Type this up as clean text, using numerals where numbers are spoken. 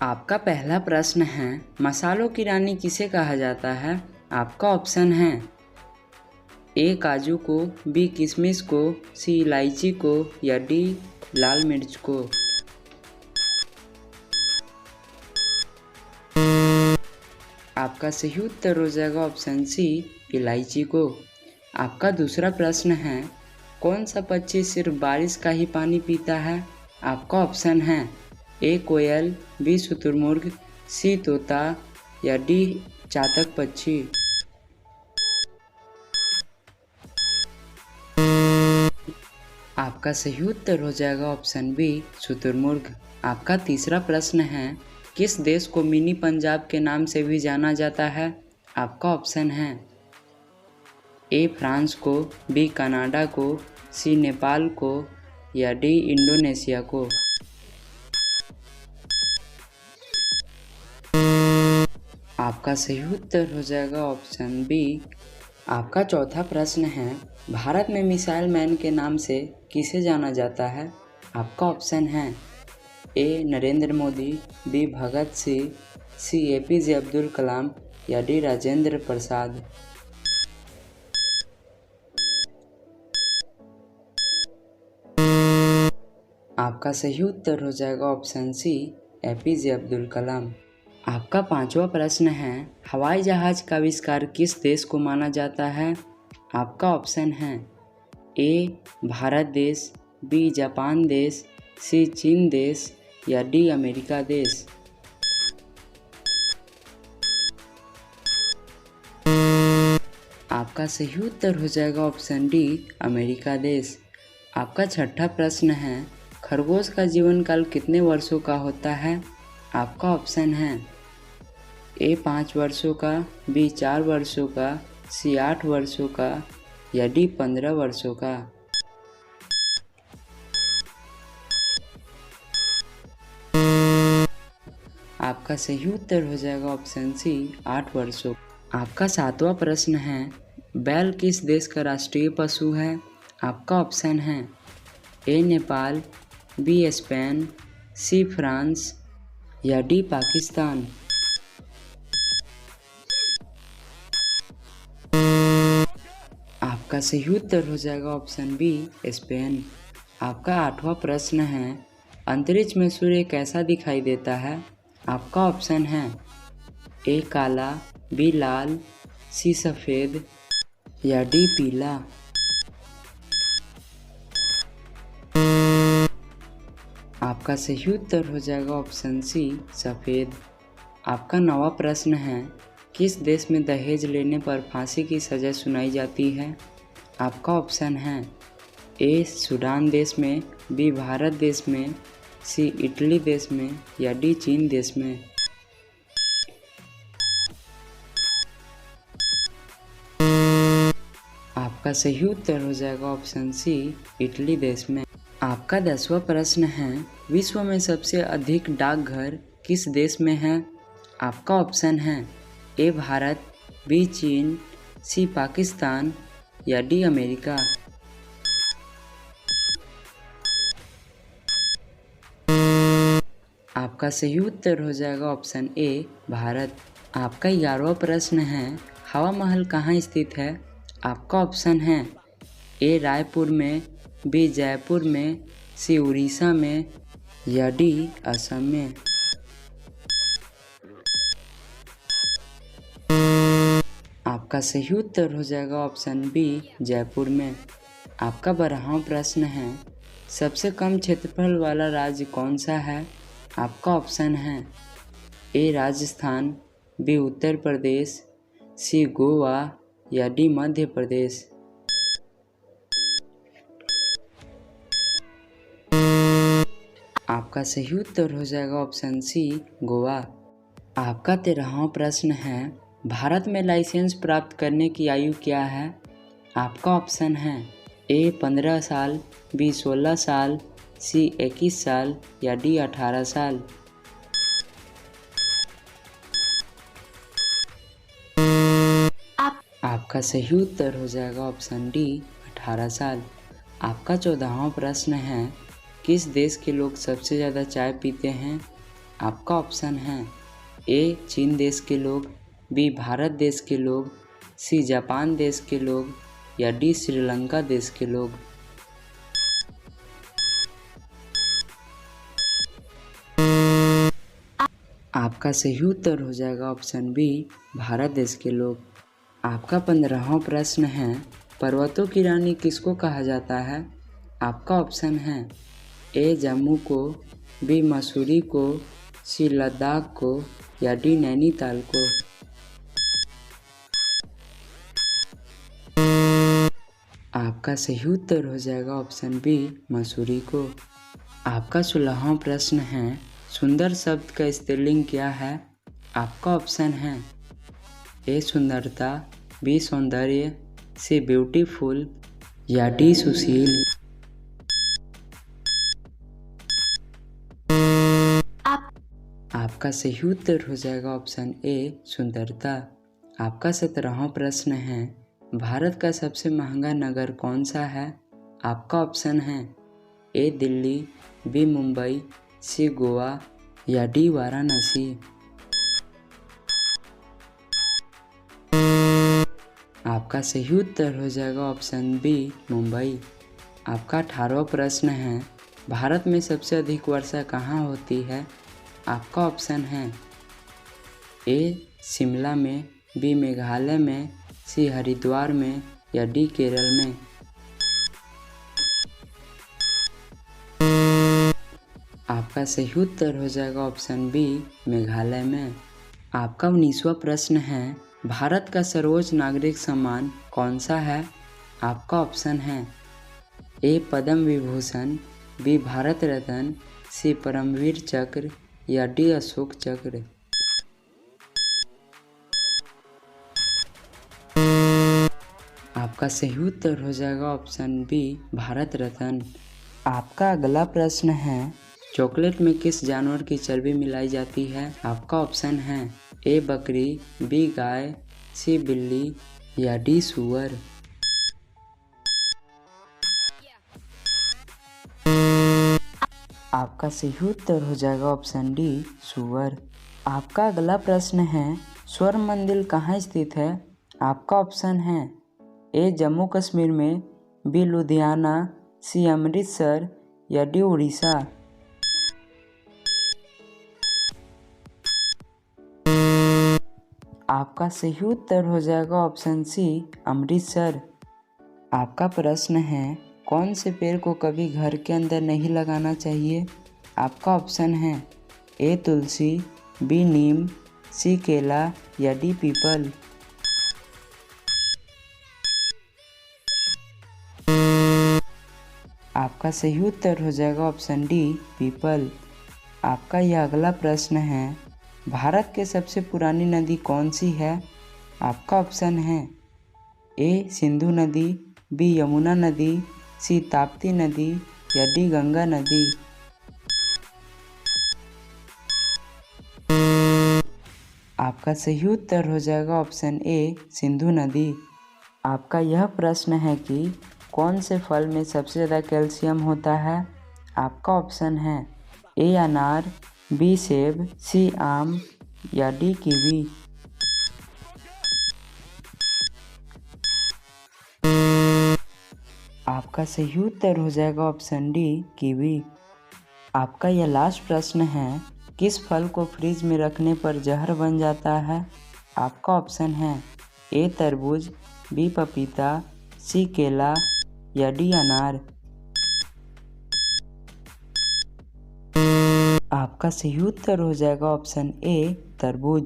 आपका पहला प्रश्न है, मसालों की रानी किसे कहा जाता है? आपका ऑप्शन है ए काजू को, बी किशमिश को, सी इलायची को या डी लाल मिर्च को। आपका सही उत्तर हो जाएगा ऑप्शन सी इलायची को। आपका दूसरा प्रश्न है, कौन सा पक्षी सिर्फ बारिश का ही पानी पीता है? आपका ऑप्शन है ए कोयल, बी शुतुरमुर्ग, सी तोता या डी चातक पक्षी। आपका सही उत्तर हो जाएगा ऑप्शन बी शुतुरमुर्ग। आपका तीसरा प्रश्न है, किस देश को मिनी पंजाब के नाम से भी जाना जाता है? आपका ऑप्शन है ए फ्रांस को, बी कनाडा को, सी नेपाल को या डी इंडोनेशिया को। आपका सही उत्तर हो जाएगा ऑप्शन बी। आपका चौथा प्रश्न है, भारत में मिसाइल मैन के नाम से किसे जाना जाता है? आपका ऑप्शन है ए नरेंद्र मोदी, बी भगत सिंह, सी एपीजे अब्दुल कलाम या डी राजेंद्र प्रसाद। आपका सही उत्तर हो जाएगा option C APJ Abdul Kalam. आपका पांचवा प्रश्न है, हवाई जहाज का आविष्कार किस देश को माना जाता है? आपका ऑप्शन है ए भारत देश, बी जापान देश, सी चीन देश या डी अमेरिका देश। आपका सही उत्तर हो जाएगा ऑप्शन डी अमेरिका देश। आपका छठा प्रश्न है, खरगोश का जीवन काल कितने वर्षों का होता है? आपका ऑप्शन है ए 5 वर्षों का, बी 4 वर्षों का, सी 8 वर्षों का या डी 15 वर्षों का। आपका सही उत्तर हो जाएगा ऑप्शन सी 8 वर्षों। आपका सातवां प्रश्न है, बैल किस देश का राष्ट्रीय पशु है? आपका ऑप्शन है A Nepal, B Spain, C France या डी पाकिस्तान। आपका सही उत्तर हो जाएगा ऑप्शन बी स्पेन। आपका आठवां प्रश्न है, अंतरिक्ष में सूर्य कैसा दिखाई देता है? आपका ऑप्शन है ए काला, बी लाल, सी सफ़ेद या डी पीला। आपका सही उत्तर हो जाएगा ऑप्शन सी सफ़ेद। आपका नौवां प्रश्न है, किस देश में दहेज लेने पर फांसी की सज़ा सुनाई जाती है? आपका ऑप्शन है ए सूडान देश में, बी भारत देश में, सी इटली देश में या डी चीन देश में। आपका सही उत्तर हो जाएगा ऑप्शन सी इटली देश में। आपका 10वां प्रश्न है, विश्व में सबसे अधिक डाकघर किस देश में है? आपका ऑप्शन है ए भारत, बी चीन, सी पाकिस्तान या डी अमेरिका। आपका सही उत्तर हो जाएगा ऑप्शन ए भारत। आपका 11वां प्रश्न है, हवा महल कहाँ स्थित है? आपका ऑप्शन है ए रायपुर में, बी जयपुर में, सी उड़ीसा में या डी असम में। आपका सही उत्तर हो जाएगा ऑप्शन बी जयपुर में। आपका 12वां प्रश्न है, सबसे कम क्षेत्रफल वाला राज्य कौन सा है? आपका ऑप्शन है ए राजस्थान, बी उत्तर प्रदेश, सी गोवा या डी मध्य प्रदेश। आपका सही उत्तर हो जाएगा ऑप्शन सी गोवा। आपका 13वां प्रश्न है, भारत में लाइसेंस प्राप्त करने की आयु क्या है? आपका ऑप्शन है ए 15 साल, बी 16 साल, सी 21 साल या डी 18 साल। आपका सही उत्तर हो जाएगा ऑप्शन डी 18 साल। आपका 14वां प्रश्न है, किस देश के लोग सबसे ज़्यादा चाय पीते हैं? आपका ऑप्शन है ए चीन देश के लोग, बी भारत देश के लोग, सी जापान देश के लोग या डी श्रीलंका देश के लोग। आपका सही उत्तर हो जाएगा ऑप्शन बी भारत देश के लोग। आपका 15वां प्रश्न है, पर्वतों की रानी किसको कहा जाता है? आपका ऑप्शन है ए जम्मू को, बी मसूरी को, सी लद्दाख को या डी नैनीताल को। आपका सही उत्तर हो जाएगा ऑप्शन बी मसूरी को। आपका 16वां प्रश्न है, सुंदर शब्द का स्त्रीलिंग क्या है? आपका ऑप्शन है ए सुंदरता, बी सौंदर्य, सी ब्यूटीफुल या डी सुशील। आपका सही उत्तर हो जाएगा ऑप्शन ए सुंदरता। आपका 17वां प्रश्न है, भारत का सबसे महंगा नगर कौन सा है? आपका ऑप्शन है ए दिल्ली, बी मुंबई, सी गोवा या डी वाराणसी। आपका सही उत्तर हो जाएगा ऑप्शन बी मुंबई। आपका 18वां प्रश्न है, भारत में सबसे अधिक वर्षा कहाँ होती है? आपका ऑप्शन है ए शिमला में, बी मेघालय में, सी हरिद्वार में या डी केरल में। आपका सही उत्तर हो जाएगा ऑप्शन बी मेघालय में। आपका 19वां प्रश्न है, भारत का सर्वोच्च नागरिक सम्मान कौन सा है? आपका ऑप्शन है ए पद्म विभूषण, बी भारत रत्न, सी परमवीर चक्र या डी अशोक चक्र। आपका सही उत्तर हो जाएगा ऑप्शन बी भारत रत्न। आपका अगला प्रश्न है, चॉकलेट में किस जानवर की चर्बी मिलाई जाती है? आपका ऑप्शन है ए बकरी, बी गाय, सी बिल्ली या डी सूअर। आपका सही उत्तर हो जाएगा ऑप्शन डी सूअर। आपका अगला प्रश्न है, स्वर्ण मंदिर कहाँ स्थित है? आपका ऑप्शन है ए जम्मू कश्मीर में, बी लुधियाना, सी अमृतसर या डी उड़ीसा। आपका सही उत्तर हो जाएगा ऑप्शन सी अमृतसर। आपका प्रश्न है, कौन से पेड़ को कभी घर के अंदर नहीं लगाना चाहिए? आपका ऑप्शन है ए तुलसी, बी नीम, सी केला या डी पीपल। आपका सही उत्तर हो जाएगा ऑप्शन डी पीपल। आपका यह अगला प्रश्न है, भारत के सबसे पुरानी नदी कौन सी है? आपका ऑप्शन है ए सिंधु नदी, बी यमुना नदी, सी ताप्ती नदी या डी गंगा नदी। आपका सही उत्तर हो जाएगा ऑप्शन ए सिंधु नदी। आपका यह प्रश्न है कि कौन से फल में सबसे ज़्यादा कैल्शियम होता है? आपका ऑप्शन है ए अनार, बी सेब, सी आम या डी कीवी। आपका सही उत्तर हो जाएगा ऑप्शन डी कीवी। आपका यह लास्ट प्रश्न है, किस फल को फ्रिज में रखने पर जहर बन जाता है? आपका ऑप्शन है ए तरबूज, बी पपीता, सी केला या डी अनार। आपका सही उत्तर हो जाएगा ऑप्शन ए तरबूज।